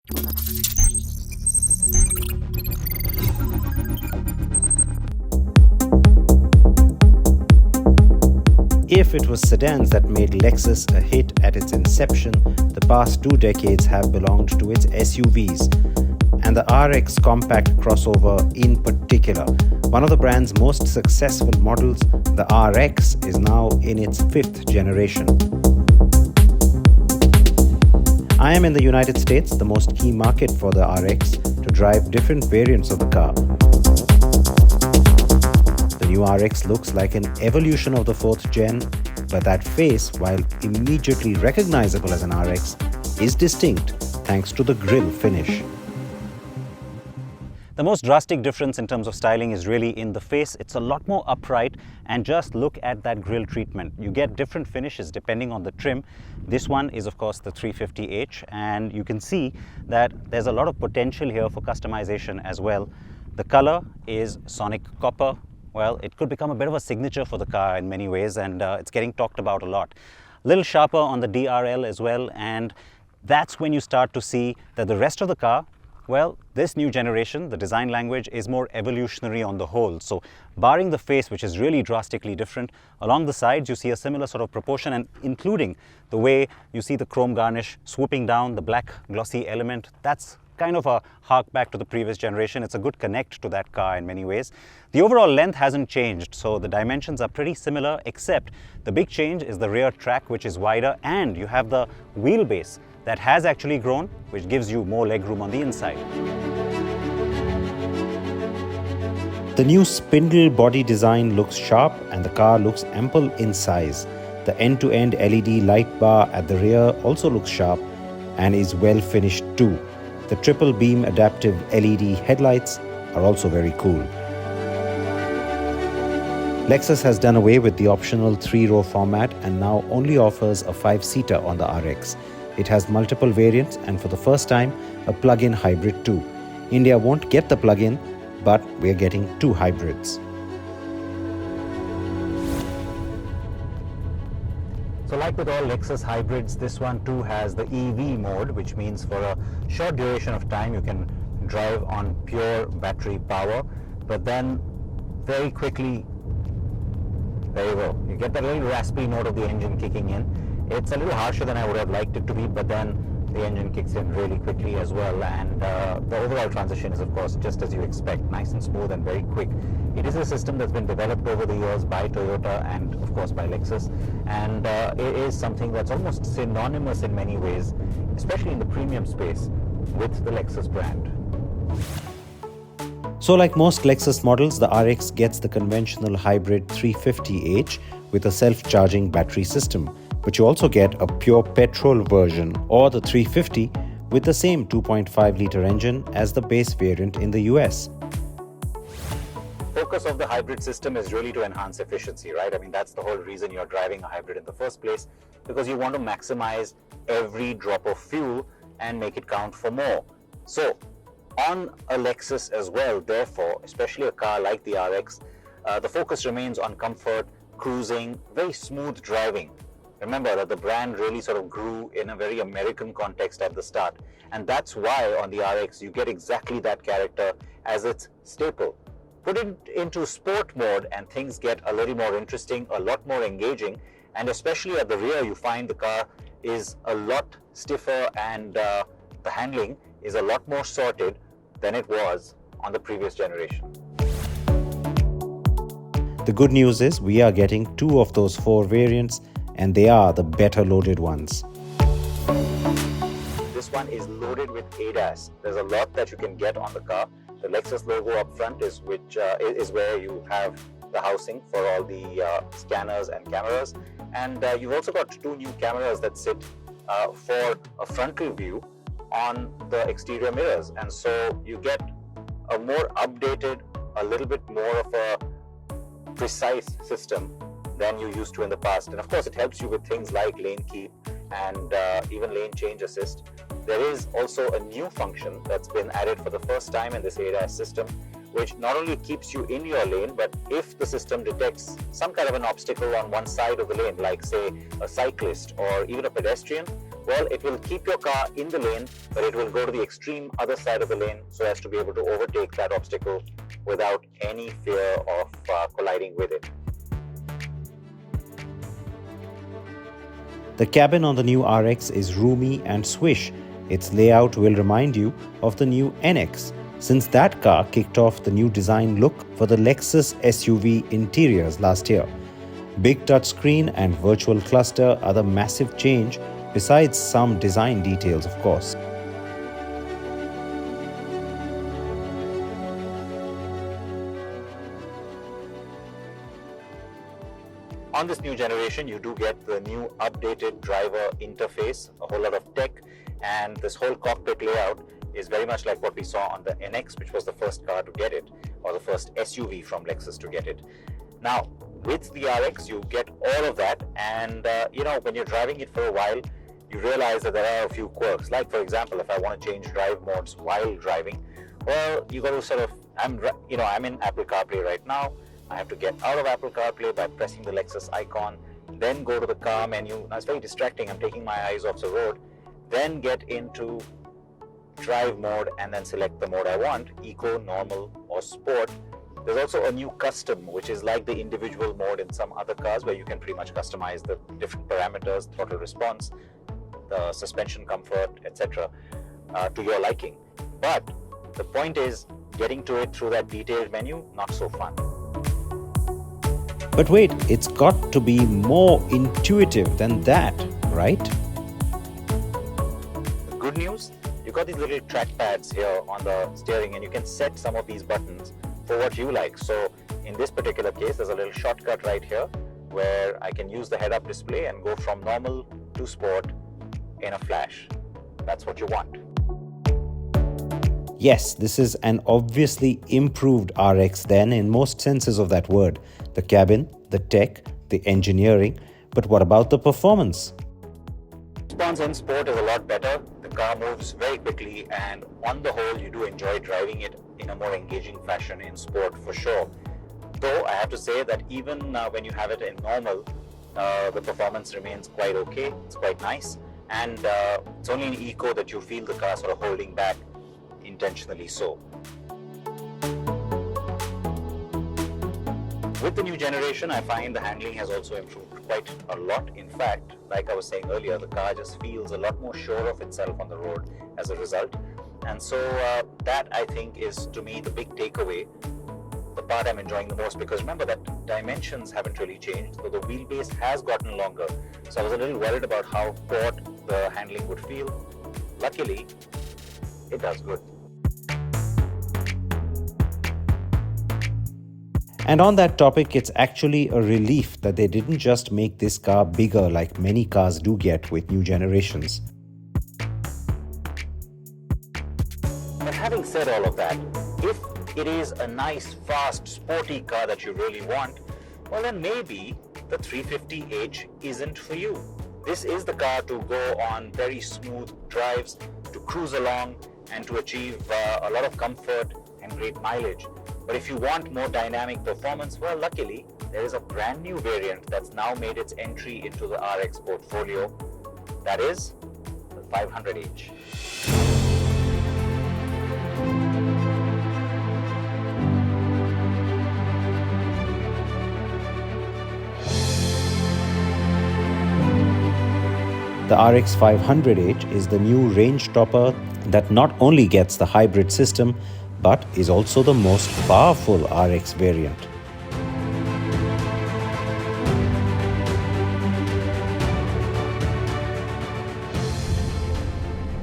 If it was sedans that made Lexus a hit at its inception, the past 2 decades have belonged to its SUVs, and the RX compact crossover in particular. One of the brand's most successful models, the RX, is now in its 5th generation. I am in the United States, the most key market for the RX, to drive different variants of the car. The new RX looks like an evolution of the 4th gen, but that face, while immediately recognizable as an RX, is distinct thanks to the grille finish. The most drastic difference in terms of styling is really in the face. It's a lot more upright, and just look at that grille treatment. You get different finishes depending on the trim. This one is of course the 350h, and you can see that there's a lot of potential here for customization as well. The color is Sonic Copper. Well, it could become a bit of a signature for the car in many ways, and it's getting talked about a lot. A little sharper on the DRL as well, and that's when you start to see that the rest of the car, well, this new generation, the design language is more evolutionary on the whole. So barring the face, which is really drastically different, along the sides you see a similar sort of proportion, and including the way you see the chrome garnish swooping down, the black glossy element, that's kind of a hark back to the previous generation. It's a good connect to that car in many ways. The overall length hasn't changed, so the dimensions are pretty similar, except the big change is the rear track, which is wider, and you have the wheelbase that has actually grown, which gives you more legroom on the inside. The new spindle body design looks sharp, and the car looks ample in size. The end-to-end LED light bar at the rear also looks sharp and is well finished too. The triple beam adaptive LED headlights are also very cool. Lexus has done away with the optional 3-row format and now only offers a 5-seater on the RX. It has multiple variants and for the first time, a plug-in hybrid too. India won't get the plug-in, but we're getting 2 hybrids. So like with all Lexus hybrids, this one too has the EV mode, which means for a short duration of time you can drive on pure battery power, but then very quickly, there you go, you get that little raspy note of the engine kicking in. It's a little harsher than I would have liked it to be, but then the engine kicks in really quickly as well, and the overall transition is of course just as you expect, nice and smooth and very quick. It is a system that's been developed over the years by Toyota and of course by Lexus, and it is something that's almost synonymous in many ways, especially in the premium space, with the Lexus brand. So like most Lexus models, the RX gets the conventional hybrid 350h with a self-charging battery system, but you also get a pure petrol version or the 350 with the same 2.5-litre engine as the base variant in the US. Focus of the hybrid system is really to enhance efficiency, right? I mean, that's the whole reason you're driving a hybrid in the first place, because you want to maximize every drop of fuel and make it count for more. So on a Lexus as well, therefore, especially a car like the RX, the focus remains on comfort, cruising, very smooth driving. Remember that the brand really sort of grew in a very American context at the start, and that's why on the RX you get exactly that character as its staple. Put it into sport mode and things get a little more interesting, a lot more engaging, and especially at the rear you find the car is a lot stiffer and the handling is a lot more sorted than it was on the previous generation. The good news is we are getting 2 of those 4 variants, and they are the better loaded ones. This one is loaded with ADAS. There's a lot that you can get on the car. The Lexus logo up front is where you have the housing for all the scanners and cameras, and you've also got 2 new cameras that sit for a frontal view on the exterior mirrors, and so you get a more updated, a little bit more of a precise system than you used to in the past. And of course it helps you with things like lane keep and even lane change assist. There is also a new function that's been added for the first time in this ADAS system, which not only keeps you in your lane, but if the system detects some kind of an obstacle on one side of the lane, like say a cyclist or even a pedestrian, Well, it will keep your car in the lane, but it will go to the extreme other side of the lane so as to be able to overtake that obstacle without any fear of colliding with it. The cabin on the new RX is roomy and swish. Its layout will remind you of the new NX, since that car kicked off the new design look for the Lexus SUV interiors last year. Big touchscreen and virtual cluster are the massive change, besides some design details, of course. On this new generation, you do get the new updated driver interface, a whole lot of tech, and this whole cockpit layout is very much like what we saw on the NX, which was the first car to get it, or the first SUV from Lexus to get it. Now, with the RX, you get all of that, and when you're driving it for a while, you realize that there are a few quirks. Like, for example, if I want to change drive modes while driving, well, you got to sort of, I'm in Apple CarPlay right now. I have to get out of Apple CarPlay by pressing the Lexus icon, then go to the car menu. Now, it's very distracting. I'm taking my eyes off the road. Then get into drive mode and then select the mode I want, eco, normal, or sport. There's also a new custom, which is like the individual mode in some other cars where you can pretty much customize the different parameters, throttle response, the suspension comfort, etc. To your liking. But the point is, getting to it through that detailed menu, not so fun. But wait, it's got to be more intuitive than that, right? The good news, you've got these little trackpads here on the steering, and you can set some of these buttons for what you like. So in this particular case, there's a little shortcut right here where I can use the head-up display and go from normal to sport in a flash. That's what you want. Yes, this is an obviously improved RX then in most senses of that word. The cabin, the tech, the engineering. But what about the performance? Response in sport is a lot better. The car moves very quickly, and on the whole, you do enjoy driving it in a more engaging fashion in sport for sure. Though I have to say that even when you have it in normal, the performance remains quite okay. It's quite nice. And it's only in eco that you feel the car sort of holding back, intentionally so. With the new generation, I find the handling has also improved quite a lot. In fact, like I was saying earlier, the car just feels a lot more sure of itself on the road as a result. And so that, I think, is to me the big takeaway, the part I'm enjoying the most, because remember that dimensions haven't really changed, though the wheelbase has gotten longer. So I was a little worried about how taut the handling would feel. Luckily, it does good. And on that topic, it's actually a relief that they didn't just make this car bigger like many cars do get with new generations. But having said all of that, if it is a nice, fast, sporty car that you really want, well then maybe the 350h isn't for you. This is the car to go on very smooth drives, to cruise along, and to achieve a lot of comfort and great mileage. But if you want more dynamic performance, well, luckily, there is a brand new variant that's now made its entry into the RX portfolio. That is the 500h. The RX 500h is the new range topper that not only gets the hybrid system, but is also the most powerful RX variant.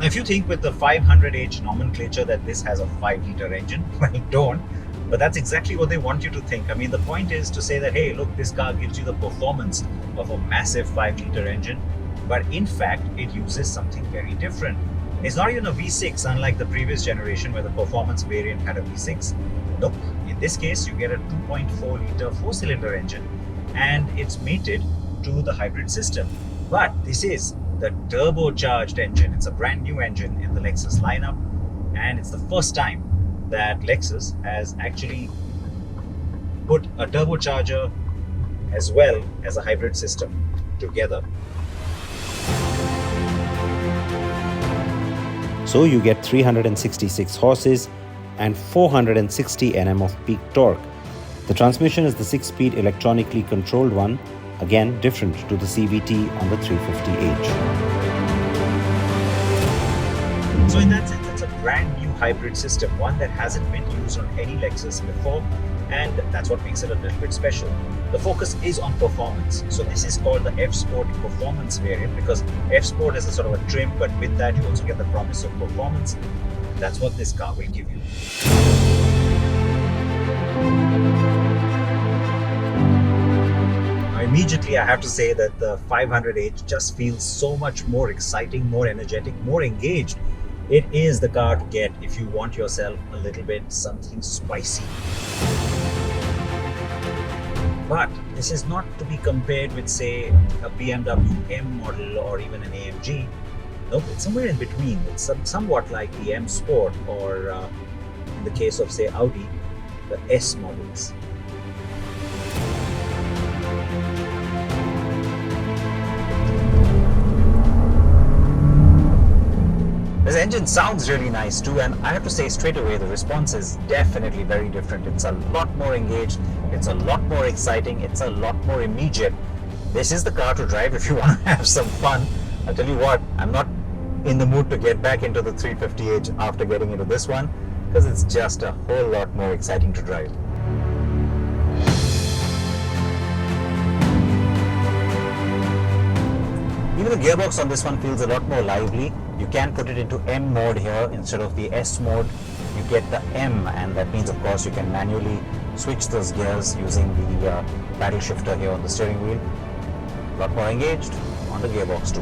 Now, if you think with the 500h nomenclature that this has a 5-liter engine, well, don't. But that's exactly what they want you to think. I mean, the point is to say that, hey, look, this car gives you the performance of a massive 5-liter engine, but in fact, it uses something very different. It's not even a V6, unlike the previous generation where the performance variant had a V6. Nope, in this case, you get a 2.4-liter 4-cylinder engine, and it's mated to the hybrid system. But this is the turbocharged engine. It's a brand new engine in the Lexus lineup, and it's the first time that Lexus has actually put a turbocharger as well as a hybrid system together. So you get 366 horses and 460 Nm of peak torque. The transmission is the 6-speed electronically controlled one, again different to the CVT on the 350h. So in that sense, it's a brand new hybrid system, one that hasn't been used on any Lexus before, and that's what makes it a little bit special. The focus is on performance. So this is called the F Sport Performance variant because F Sport is a sort of a trim, but with that you also get the promise of performance. That's what this car will give you. Now, immediately I have to say that the 500h just feels so much more exciting, more energetic, more engaged. It is the car to get if you want yourself a little bit something spicy. But this is not to be compared with, say, a BMW M model or even an AMG. Nope, it's somewhere in between. It's somewhat like the M Sport or, in the case of, say, Audi, the S models. This engine sounds really nice too, and I have to say straight away the response is definitely very different. It's a lot more engaged, it's a lot more exciting, it's a lot more immediate. This is the car to drive if you want to have some fun. I'll tell you what, I'm not in the mood to get back into the 350h after getting into this one because it's just a whole lot more exciting to drive. Even the gearbox on this one feels a lot more lively. You can put it into M mode here instead of the S mode. You get the M, and that means, of course, you can manually switch those gears using the paddle shifter here on the steering wheel. A lot more engaged on the gearbox too.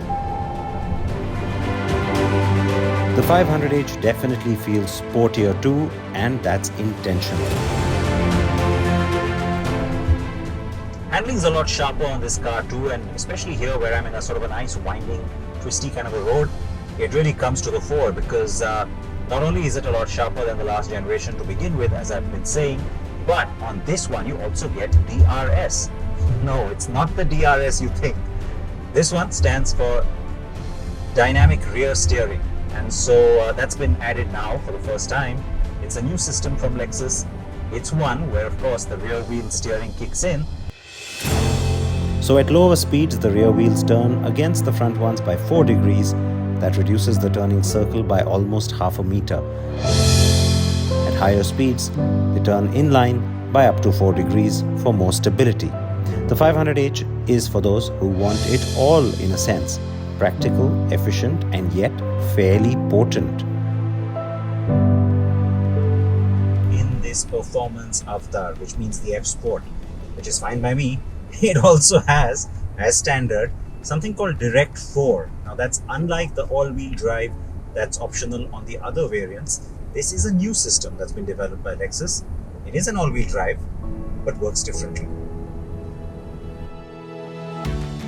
The 500h definitely feels sportier too, and that's intentional. Handling's a lot sharper on this car too, and especially here where I'm in a sort of a nice winding, twisty kind of a road, it really comes to the fore because not only is it a lot sharper than the last generation to begin with, as I've been saying, but on this one you also get DRS. No, it's not the DRS you think. This one stands for Dynamic Rear Steering, and so that's been added now for the first time. It's a new system from Lexus. It's one where, of course, the rear wheel steering kicks in. So at lower speeds, the rear wheels turn against the front ones by 4 degrees. That reduces the turning circle by almost half a meter. At higher speeds, they turn inline by up to 4 degrees for more stability. The 500h is for those who want it all in a sense. Practical, efficient, and yet fairly potent. In this performance avatar, which means the F Sport, which is fine by me, it also has, as standard, something called Direct 4. Now that's unlike the all-wheel drive that's optional on the other variants. This is a new system that's been developed by Lexus. It is an all-wheel drive, but works differently.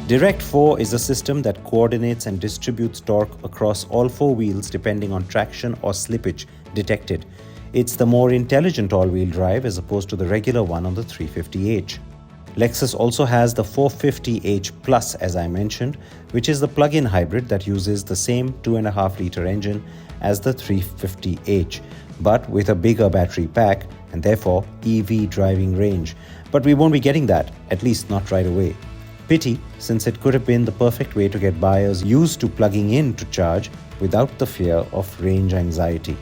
Direct 4 is a system that coordinates and distributes torque across all 4 wheels depending on traction or slippage detected. It's the more intelligent all-wheel drive as opposed to the regular one on the 350h. Lexus also has the 450h Plus, as I mentioned, which is the plug-in hybrid that uses the same 2.5-litre engine as the 350h, but with a bigger battery pack and therefore EV driving range. But we won't be getting that, at least not right away. Pity, since it could have been the perfect way to get buyers used to plugging in to charge without the fear of range anxiety.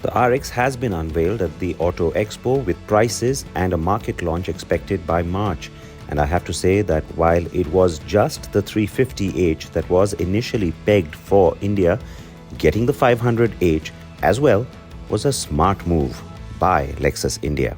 The RX has been unveiled at the Auto Expo with prices and a market launch expected by March. And I have to say that while it was just the 350h that was initially pegged for India, getting the 500h as well was a smart move by Lexus India.